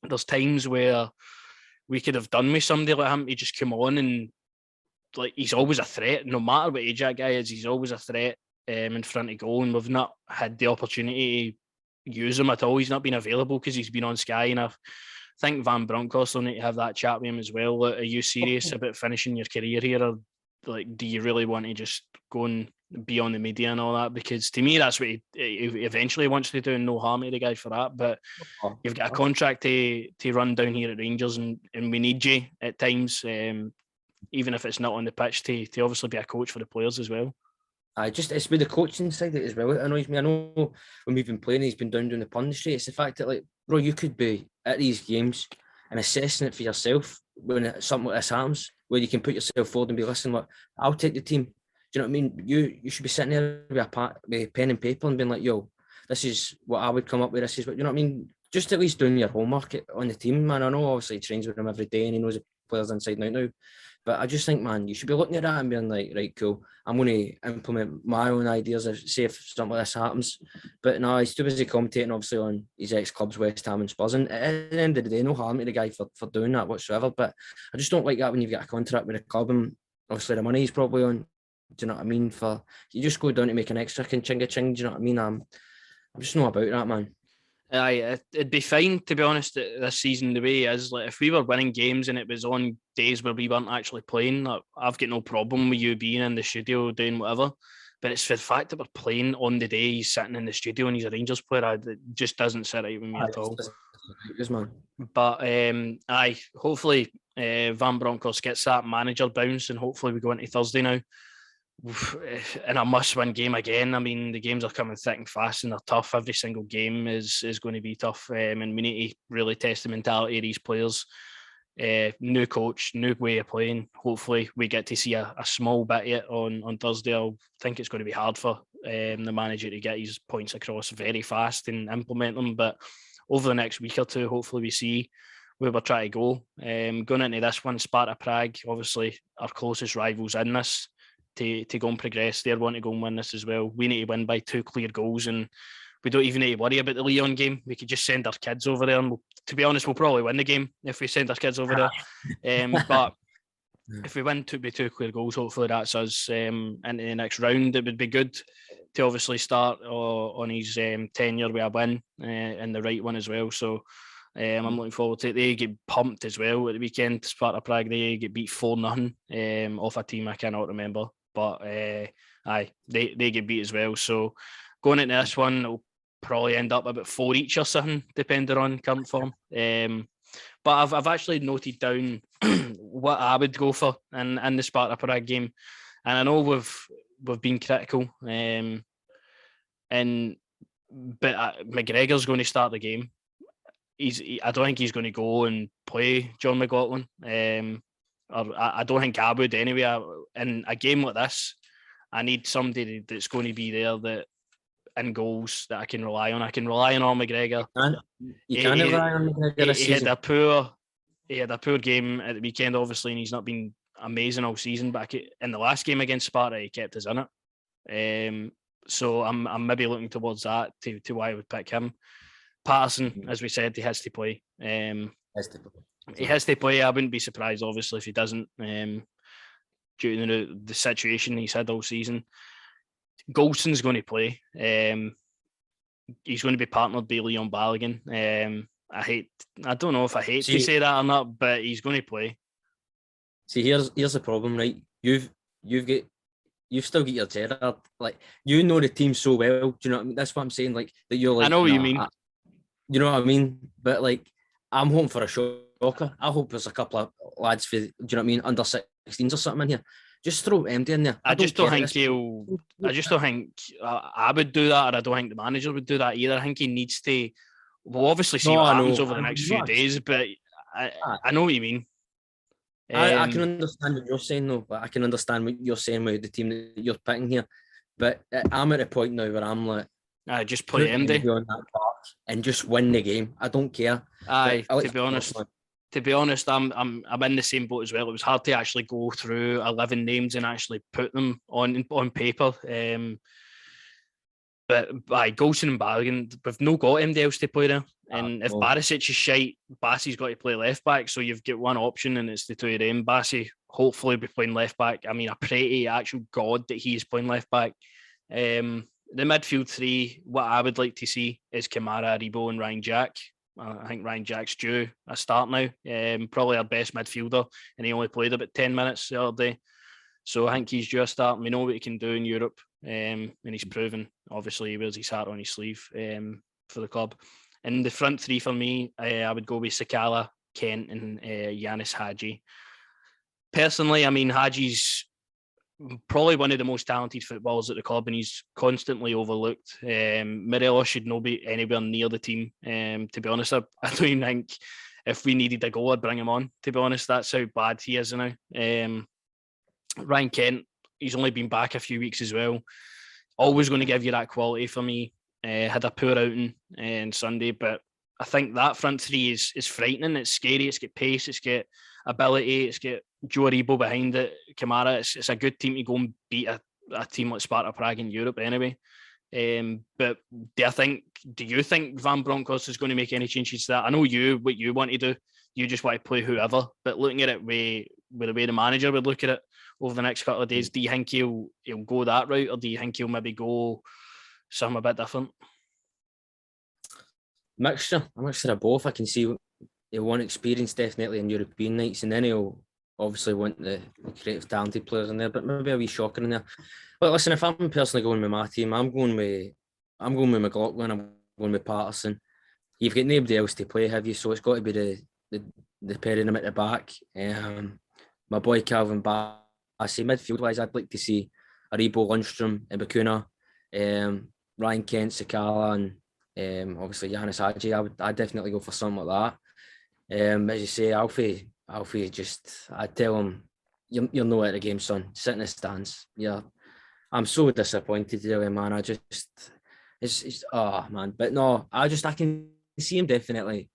there's times where we could have done with somebody like him to just come on and like he's always a threat. No matter what age that guy is, he's always a threat in front of goal, and we've not had the opportunity to use him at all. He's not been available because he's been on Sky, and I think Van Bronckhorst will need to have that chat with him as well. Like, are you serious about finishing your career here, or like do you really want to just go and be on the media and all that? Because to me, that's what he eventually wants to do, and no harm to the guy for that. But you've got a contract to run down here at Rangers, and we need you at times, even if it's not on the pitch, to obviously be a coach for the players as well. It's with the coaching side as well. It annoys me. I know when we've been playing, he's been down the punditry. It's the fact that, like, bro, you could be at these games and assessing it for yourself when something like this happens, where you can put yourself forward and be, listen, look, I'll take the team. Do you know what I mean? You should be sitting there with a pen and paper and being like, yo, this is what I would come up with. This is what, you know what I mean? Just at least doing your homework on the team, man. I know obviously he trains with him every day and he knows the players inside and out now. But I just think, man, you should be looking at that and being like, right, cool, I'm going to implement my own ideas, say if something like this happens. But no, he's too busy commentating, obviously, on his ex-clubs, West Ham and Spurs. And at the end of the day, no harm to the guy for doing that whatsoever. But I just don't like that when you've got a contract with a club and obviously the money he's probably on. Do you know what I mean? For you just go down to make an extra ching-a-ching, do you know what I mean? I'm just not about that, man. Aye, it'd be fine, to be honest, this season, the way it is. Like, if we were winning games and it was on days where we weren't actually playing, like, I've got no problem with you being in the studio doing whatever. But it's for the fact that we're playing on the day he's sitting in the studio and he's a Rangers player, it just doesn't sit right with me at all. Man. But aye, hopefully Van Bronckhorst gets that manager bounce and hopefully we go into Thursday now in a must-win game again. I mean, the games are coming thick and fast and they're tough. Every single game is going to be tough, and we need to really test the mentality of these players. New coach, new way of playing. Hopefully, we get to see a small bit of it on Thursday. I think it's going to be hard for the manager to get his points across very fast and implement them. But over the next week or two, hopefully, we see where we're trying to go. Going into this one, Sparta Prague, obviously our closest rivals in this. To go and progress, they want to go and win this as well. We need to win by 2 clear goals, and we don't even need to worry about the Lyon game. We could just send our kids over there, and to be honest, we'll probably win the game if we send our kids over there. But if we win by 2 clear goals, hopefully that's us into the next round. It would be good to obviously start on his tenure with a win and the right one as well. So I'm looking forward to it. They get pumped as well at the weekend. Sparta Prague, they get beat 4-0 off a team I cannot remember. But aye, they get beat as well. So going into this one, it'll probably end up about 4 each or something, depending on current form. But I've actually noted down what I would go for in the Sparta Prague game, and I know we've been critical. But McGregor's going to start the game. I don't think he's going to go and play John McLaughlin. Or I don't think I would anyway. In a game like this, I need somebody that's going to be there that in goals that I can rely on. I can rely on McGregor. You can't rely on McGregor this season. He had a poor game at the weekend, obviously, and he's not been amazing all season. But in the last game against Sparta, he kept us in it. So I'm maybe looking towards that to why I would pick him. Patterson, as we said, he has to play. He has to play. I wouldn't be surprised, obviously, if he doesn't, due to the situation he's had all season. Goldson's going to play. He's going to be partnered by Leon Balogun. I don't know if I hate to say that or not, but he's going to play. See, here's the problem, right? You've still got your Gerrard. Like, you know the team so well. Do you know what I mean? That's what I'm saying. Like, that you're like, I know what you mean. You know what I mean? But like, I'm hoping for a shocker. I hope there's a couple of lads for, do you know what I mean, under 16s or something in here. Just throw MD in there. I just don't think I would do that, or I don't think the manager would do that either. I think he needs to. We'll obviously see what happens over the next few days, but I know what you mean. I can understand what you're saying, though. But I can understand what you're saying with the team that you're picking here. But I'm at a point now where I'm like, just play MD on that park and just win the game. I don't care. To be honest, I'm in the same boat as well. It was hard to actually go through 11 names and actually put them on paper. But by Goldson and Balogun, we've no got anybody else to play there. And if Barisic is shite, Bassey's got to play left back. So you've got one option, and it's the two of them. Bassey hopefully be playing left back. I mean, I pray to actual God that he is playing left back. The midfield three, what I would like to see is Kamara, Aribo, and Ryan Jack. I think Ryan Jack's due a start now. Probably our best midfielder, and he only played about 10 minutes the other day. So I think he's due a start. We know what he can do in Europe, and he's proven. Obviously, he wears his heart on his sleeve for the club. And the front three for me, I would go with Sakala, Kent, and Yanis Hadji. Personally, I mean, Hadji's probably one of the most talented footballers at the club, and he's constantly overlooked. Morelos should not be anywhere near the team. To be honest, I don't even think if we needed a goal, I'd bring him on. To be honest, that's how bad he is now. Ryan Kent, he's only been back a few weeks as well. Always going to give you that quality for me. Had a poor outing on Sunday, but I think that front three is frightening. It's scary. It's got pace. It's got ability. It's got Joe Aribo behind it, Kamara. It's a good team to go and beat a team like Sparta Prague in Europe anyway. But do you think Van Bronckhorst is going to make any changes to that? I know what you want to do. You just want to play whoever. But looking at it with the way the manager would look at it over the next couple of days, do you think he'll go that route, or do you think he'll maybe go something a bit different? A mixture of both. I can see he'll want experience definitely in European nights, and then he'll obviously want the creative, talented players in there, but maybe a wee shocker in there. But listen, if I'm personally going with my team, I'm going with McLaughlin, I'm going with Patterson. You've got nobody else to play, have you? So it's got to be the pair of them at the back. My boy Calvin Bassey. Midfield-wise, I'd like to see Aribo, Lundstrom, Ibukuna, Ryan Kent, Sakala, and obviously Giannis Hadji. I'd definitely go for something like that. As you say, Alfie, I'd tell him, you're nowhere at the game, son. Sit in the stands. Yeah, I'm so disappointed, really, man. It's man. But no, I can see him definitely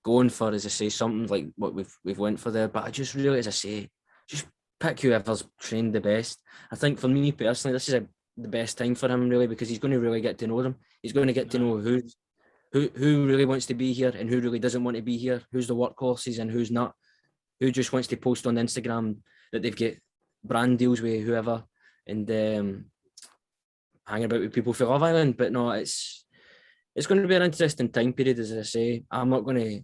going for, as I say, something like what we've went for there. But I just really, as I say, just pick whoever's trained the best. I think for me personally, this is the best time for him, really, because he's going to really get to know them. He's going to get to know who really wants to be here and who really doesn't want to be here, who's the workhorses and who's not, who just wants to post on Instagram that they've got brand deals with whoever and hanging about with people for Love Island. But no, it's going to be an interesting time period, as I say. I'm not going to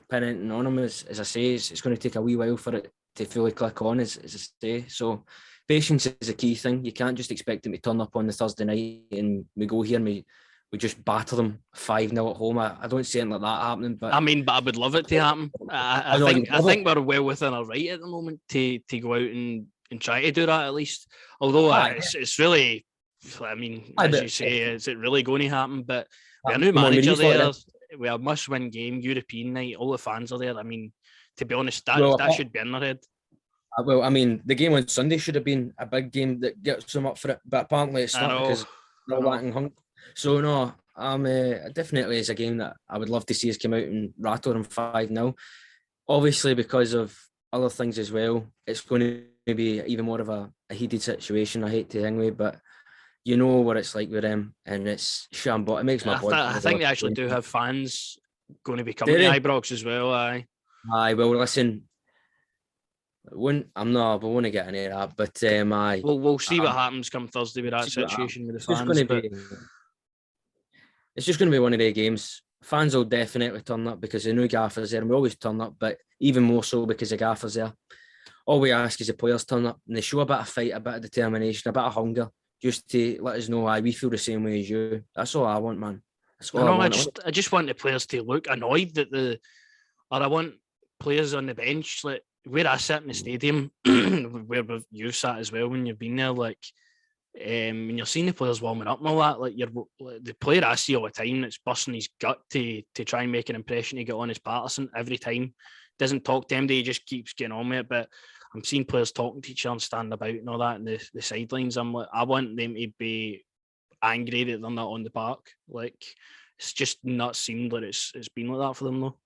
pin anything on him, as I say. It's going to take a wee while for it to fully click on, as I say. So patience is a key thing. You can't just expect him to turn up on the Thursday night and we go here and we just batter them 5-0 at home. I don't see anything like that happening. But but I would love it to happen. I think we're well within our right at the moment to go out and try to do that at least. Although it's really, as you say, is it really going to happen? But with a new manager there, we have a must-win game, European night, all the fans are there. I mean, to be honest, that should be in their head. Well, the game on Sunday should have been a big game that gets them up for it, but apparently it's not because they're lacking hunger. So no, definitely is a game that I would love to see us come out and rattle them 5-0. Obviously, because of other things as well, it's going to be even more of a heated situation. I hate to hang with, but you know what it's like with them, and it's shambolic. It makes my blood. I think they actually do have fans going to be coming to Ibrox as well. Aye, well, listen. I won't get into that, but we'll see what happens come Thursday with that situation with the fans. It's just going to be one of their games. Fans will definitely turn up because the new gaffer's there, and we always turn up, but even more so because the gaffer's there. All we ask is the players turn up and they show a bit of fight, a bit of determination, a bit of hunger, just to let us know we feel the same way as you. That's all I want, man. I just want the players to look annoyed I want players on the bench, like where I sit in the stadium, where you've sat as well when you've been there, like when you're seeing the players warming up and all that, like the player I see all the time that's busting his gut to try and make an impression to get on is Patterson every time. Doesn't talk to MD, he just keeps getting on with it. But I'm seeing players talking to each other and standing about and all that in the sidelines. I'm like, I want them to be angry that they're not on the park. Like, it's just not seemed like it's been like that for them though.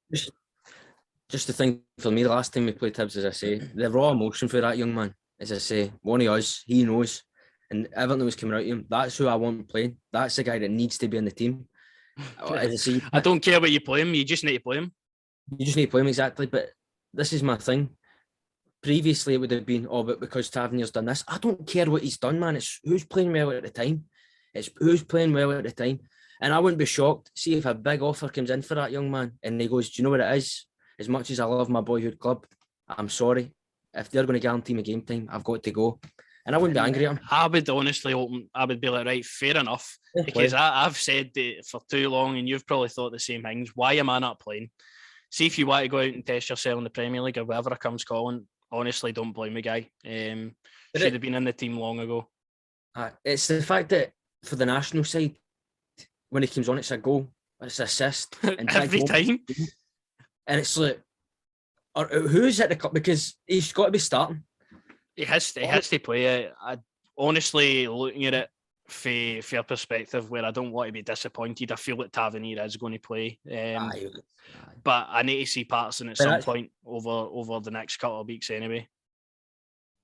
Just the thing for me, the last time we played Hibs, as I say, the raw emotion for that young man, as I say, one of us, he knows, and everything was coming out of him. That's who I want playing. That's the guy that needs to be in the team. As I say, I don't care what you play him, you just need to play him. You just need to play him, exactly. But this is my thing. Previously, it would have been, but because Tavernier's done this, I don't care what he's done, man. It's who's playing well at the time. It's who's playing well at the time. And I wouldn't be shocked. See if a big offer comes in for that young man and he goes, do you know what it is? As much as I love my boyhood club, I'm sorry. If they're going to guarantee me game time, I've got to go. And I wouldn't be angry at him. I would honestly I would be like, right, fair enough. Because I've said it for too long and you've probably thought the same things. Why am I not playing? See if you want to go out and test yourself in the Premier League or whatever comes calling. Honestly, don't blame the guy. Should have been in the team long ago. It's the fact that for the national side, when he comes on, it's a goal, it's an assist. And every time. And it's like, who's at the club? Because he's got to be starting. He has to play it. Honestly, looking at it, for a perspective where I don't want to be disappointed. I feel that Tavernier is going to play. But I need to see Patterson at some point over the next couple of weeks anyway.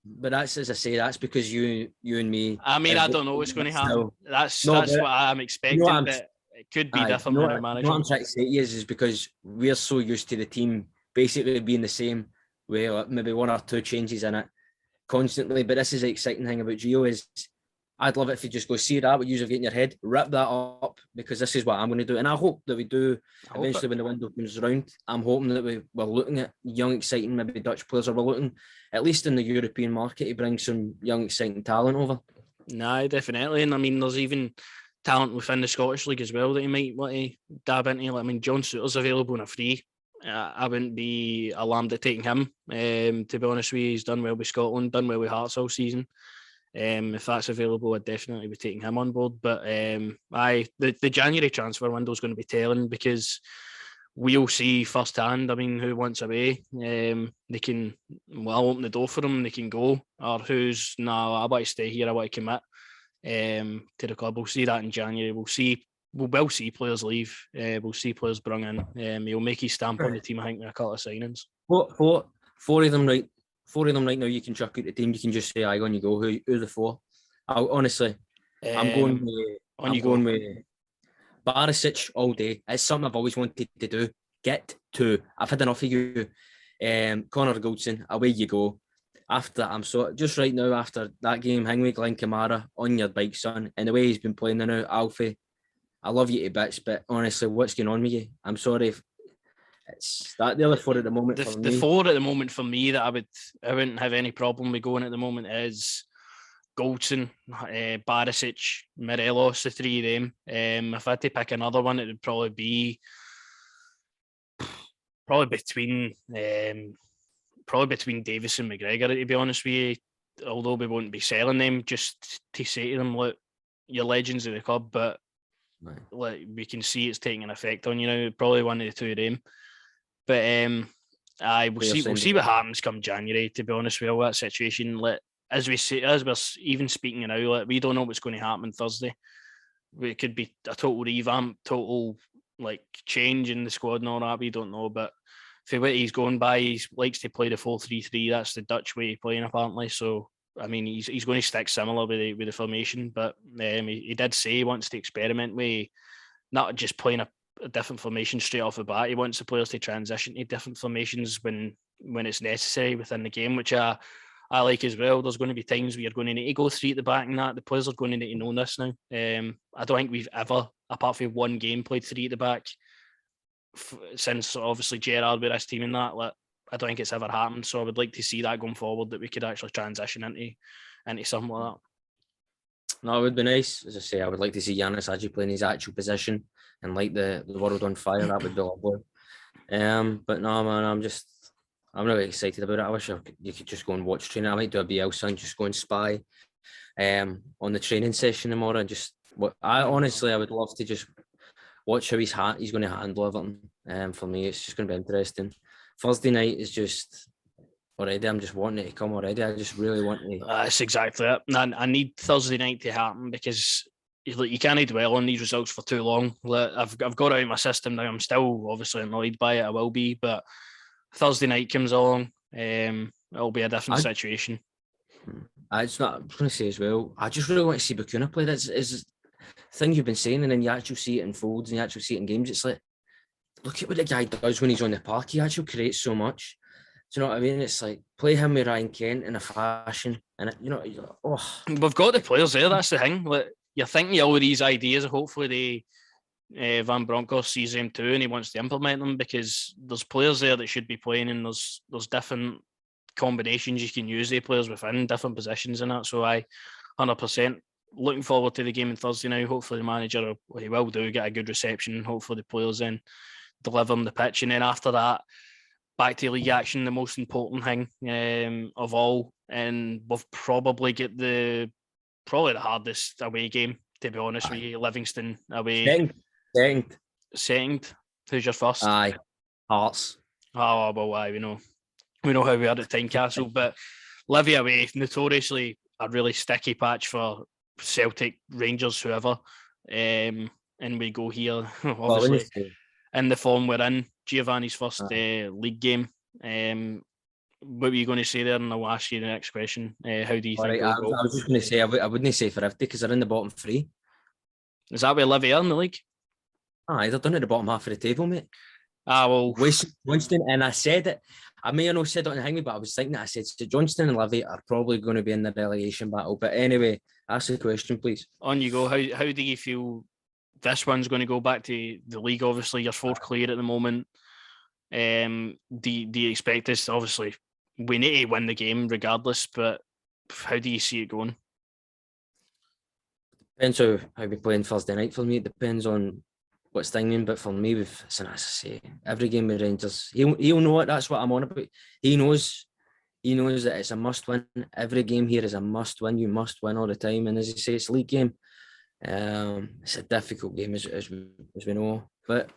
But that's, as I say, that's because you and me. I mean, I don't know what's going to happen. That's what I'm expecting, but it could be different when we're managing. What I'm trying to say is because we're so used to the team basically being the same, with maybe one or two changes in it constantly. But this is the exciting thing about Gio is I'd love it if you just go see that, what you've got in your head, rip that up, because this is what I'm going to do. And I hope that we do eventually when the window comes around. I'm hoping that we're looking at young, exciting, maybe Dutch players, or we're looking, at least in the European market, to bring some young, exciting talent over. Nah, definitely. And I mean, there's even talent within the Scottish League as well that you might want to dab into. I mean, John Souttar's available on a free. I wouldn't be alarmed at taking him. To be honest with you, he's done well with Scotland, done well with Hearts all season. If that's available, I'd definitely be taking him on board. But the January transfer window is going to be telling, because we'll see firsthand. I mean, who wants away? They can, I'll open the door for them. They can go, or who's I want to stay here. I want to commit to the club. We'll see that in January. We'll see players leave. We'll see players bring in. He'll make his stamp on the team, I think, with a couple of signings. Four of them, right? Four of them right now, you can chuck out the team. You can just say, "I on you go." Who the four? Honestly, I'm going with Barisic all day. It's something I've always wanted to do. Get to. I've had enough of you. Connor Goldson, away you go. Just right now after that game, hang with Glenn Kamara on your bike, son. And the way he's been playing now, Alfie, I love you to bits, but honestly, what's going on with you? I'm sorry. It's that the other four at the moment. The four at the moment for me that I wouldn't have any problem with going at the moment is Goldson, Barisic, Morelos, the three of them. If I had to pick another one, it would probably be between Davis and McGregor, to be honest with you. Although we won't be selling them, just to say to them, look, you're legends of the club, but like, we can see it's taking an effect on you now. Probably one of the two of them. But we'll see what happens come January, to be honest with all that situation. As we're even speaking now, we don't know what's going to happen on Thursday. It could be a total revamp, total change in the squad and all that. We don't know. But for what he's going by, he likes to play the 4-3-3. That's the Dutch way of playing, apparently. So I mean, he's going to stick similar with the formation. But he did say he wants to experiment with not just playing a different formation straight off the bat. He wants the players to transition to different formations when it's necessary within the game, which I like as well. There's going to be times where you're going to need to go three at the back, and that the players are going to need to know this now. I don't think we've ever, apart from one game, played three at the back since obviously Gerrard with his team and that. I don't think it's ever happened. So I would like to see that going forward, that we could actually transition into something like that. No, it would be nice. As I say, I would like to see Yanis actually playing his actual position and light the world on fire. That would be lovely. But no, man, I'm really excited about it. I wish you could just go and watch training. I might do a BL and just go and spy on the training session tomorrow. And I would love to just watch how he's going to handle everything. For me, it's just going to be interesting. Thursday night is just already. I'm just wanting it to come already. I just really want to. That's exactly it. I need Thursday night to happen, because you can't dwell on these results for too long. I've got it out of my system now. I'm still obviously annoyed by it. I will be, but Thursday night comes along, it'll be a different situation. I'm going to say as well, I just really want to see Bakuna play. That's is the thing you've been saying, and then you actually see it in folds and you actually see it in games. It's like, look at what the guy does when he's on the park. He actually creates so much. Do you know what I mean? It's like, play him with Ryan Kent in a fashion, and we've got the players there. That's the thing. You're thinking all of these ideas. Hopefully, Van Bronckhorst sees them too, and he wants to implement them, because there's players there that should be playing, and there's different combinations you can use the players within different positions in that. So I 100% looking forward to the game on Thursday now. Hopefully the manager will get a good reception. Hopefully the players then deliver on the pitch, and then after that, back to league action, the most important thing of all. And we'll probably get the hardest away game, to be honest with you. Livingston away. Second. Who's your first? Aye, Hearts. Oh, well, aye, we know how we are at Tynecastle, but Livy away, notoriously a really sticky patch for Celtic, Rangers, whoever, and we go here, Well, obviously, in the form we're in, Giovanni's first league game. What were you going to say there? And I'll ask you the next question. How do you think right, it'll go? I was just going to say, I wouldn't say 50 because they're in the bottom 3. Is that where Livy are in the league? Aye, they're down at the bottom half of the table, mate. Well, Johnston, and I said it. I may have not said it on the hanging, but I was thinking that I said so Johnston and Livy are probably going to be in the relegation battle. But anyway, ask the question, please. On you go. How do you feel this one's going to go back to the league? Obviously, you're 4th clear at the moment. Do you expect this? Obviously, we need to win the game regardless, but how do you see it going? Depends how we play on Thursday night for me. It depends on what's thinking, but for me, as I say, every game with Rangers, he'll know it. That's what I'm on about. He knows that it's a must win. Every game here is a must win. You must win all the time. And as you say, it's a league game. It's a difficult game as we know. But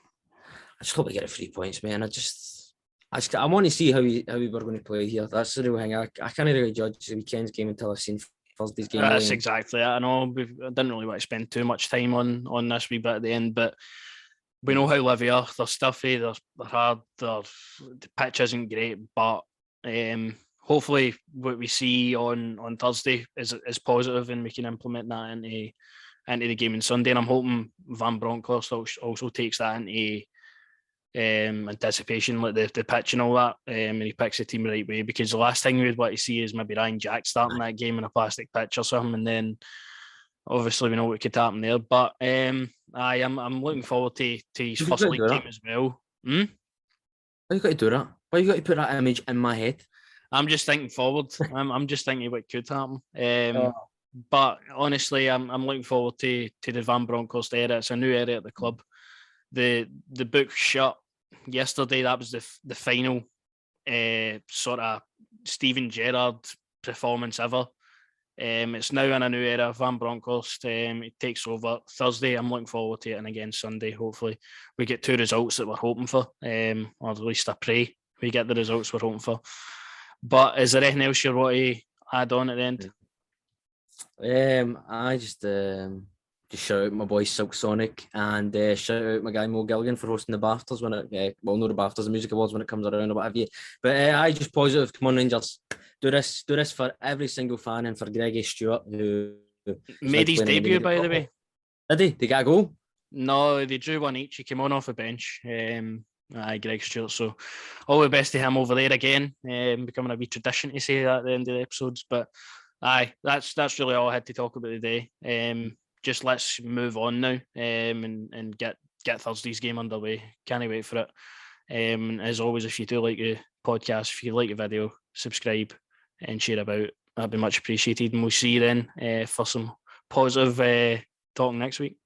I just hope we get 3 points, man. I want to see how we were going to play here. That's the real thing. I can't really judge the weekend's game until I've seen Thursday's game. That's exactly it. I know I didn't really want to spend too much time on this wee bit at the end, but we know how Livy are. They're stuffy, they're hard, the pitch isn't great, but hopefully what we see on Thursday is positive and we can implement that into the game on Sunday. And I'm hoping Van Bronckhorst also takes that into anticipation, like the pitch and all that, and he picks the team the right way, because the last thing we'd want to see is maybe Ryan Jack starting that game in a plastic pitch or something, and then obviously we know what could happen there. But I'm looking forward to his first league game as well. Why you got to do that? Why you got to put that image in my head? I'm just thinking forward. I'm just thinking what could happen. But honestly, I'm looking forward to the Van Bronckhorst era. It's a new era at the club. The book shut yesterday. That was the final sort of Steven Gerrard performance ever. It's now in a new era. Van Bronckhorst it takes over Thursday. I'm looking forward to it, and again Sunday. Hopefully, we get 2 results that we're hoping for, or at least I pray we get the results we're hoping for. But is there anything else you want to add on at the end? I just shout out my boy Silk Sonic, and shout out my guy Mo Gilligan for hosting the BAFTAs when it not the BAFTAs, the music awards when it comes around or what have you. But I just positive. Come on, Rangers, do this for every single fan, and for Greggy Stewart, who made his debut, by the way. Did he? They got a goal? No, they drew 1 each. He came on off the bench. Greg Stewart. So all the best to him over there again. Becoming a wee tradition to say that at the end of the episodes. But that's really all I had to talk about today. Just let's move on now and get Thursday's game underway. Can't wait for it. As always, if you do like the podcast, if you like the video, subscribe and share about. That'd be much appreciated. And we'll see you then for some positive talk next week.